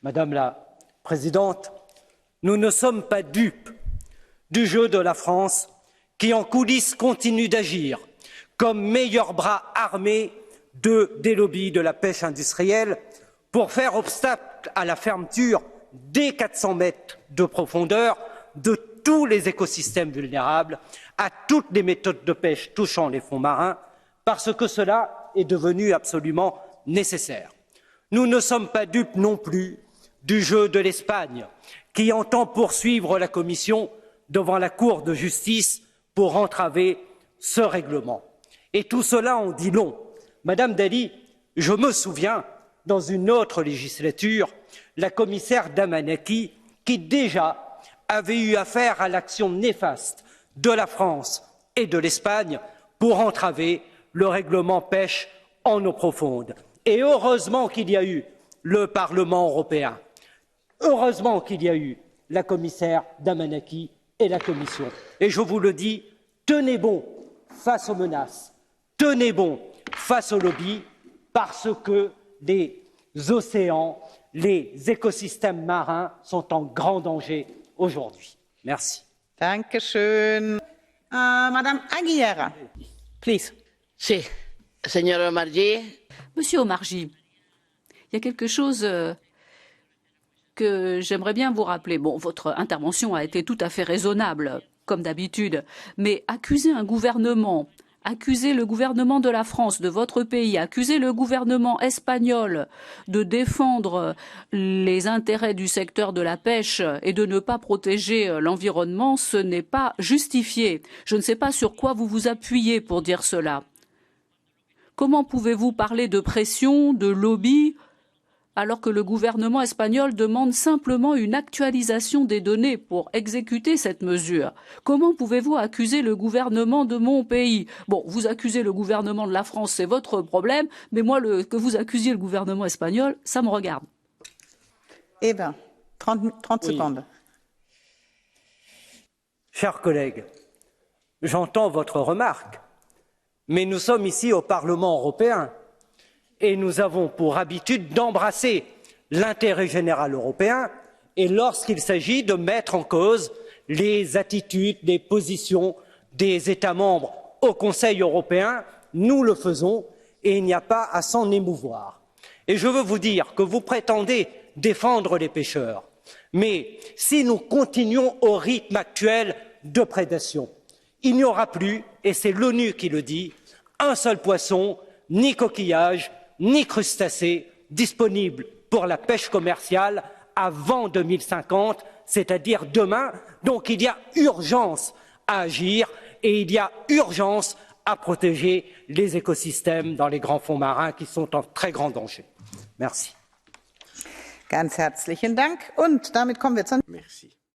Madame la Présidente, nous ne sommes pas dupes du jeu de la France qui, en coulisses, continue d'agir comme meilleur bras armé des lobbies de la pêche industrielle pour faire obstacle à la fermeture dès 400 mètres de profondeur de tous les écosystèmes vulnérables, à toutes les méthodes de pêche touchant les fonds marins, parce que cela est devenu absolument nécessaire. Nous ne sommes pas dupes non plus du jeu de l'Espagne, qui entend poursuivre la Commission devant la Cour de justice pour entraver ce règlement. Et tout cela en dit long. Madame Dalli, je me souviens, dans une autre législature, la commissaire Damanaki, qui déjà avait eu affaire à l'action néfaste de la France et de l'Espagne pour entraver le règlement pêche en eau profonde. Et heureusement qu'il y a eu le Parlement européen, heureusement qu'il y a eu la commissaire Damanaki et la Commission. Et je vous le dis, tenez bon face aux menaces, tenez bon face aux lobbies, parce que les océans, les écosystèmes marins sont en grand danger aujourd'hui. Merci. Dankeschön. Madame Aguilera, please. Sí, señor Omarjee. Monsieur Omarjee, il y a quelque chose que j'aimerais bien vous rappeler. Bon, votre intervention a été tout à fait raisonnable, comme d'habitude, mais accuser un gouvernement, accuser le gouvernement de la France, de votre pays, accuser le gouvernement espagnol de défendre les intérêts du secteur de la pêche et de ne pas protéger l'environnement, ce n'est pas justifié. Je ne sais pas sur quoi vous vous appuyez pour dire cela. Comment pouvez-vous parler de pression, de lobby, alors que le gouvernement espagnol demande simplement une actualisation des données pour exécuter cette mesure? Comment pouvez-vous accuser le gouvernement de mon pays? Bon, vous accusez le gouvernement de la France, c'est votre problème, mais moi, que vous accusiez le gouvernement espagnol, ça me regarde. Eva, 30 secondes. Chers collègues, j'entends votre remarque, mais nous sommes ici au Parlement européen. Et nous avons pour habitude d'embrasser l'intérêt général européen et lorsqu'il s'agit de mettre en cause les attitudes, les positions des États membres au Conseil européen, nous le faisons et il n'y a pas à s'en émouvoir. Et je veux vous dire que vous prétendez défendre les pêcheurs, mais si nous continuons au rythme actuel de prédation, il n'y aura plus, et c'est l'ONU qui le dit, un seul poisson, ni coquillage, ni crustacés disponibles pour la pêche commerciale avant 2050, c'est-à-dire demain. Donc il y a urgence à agir et il y a urgence à protéger les écosystèmes dans les grands fonds marins qui sont en très grand danger. Merci. Ganz herzlichen Dank. Und damit kommen wir zur... Merci.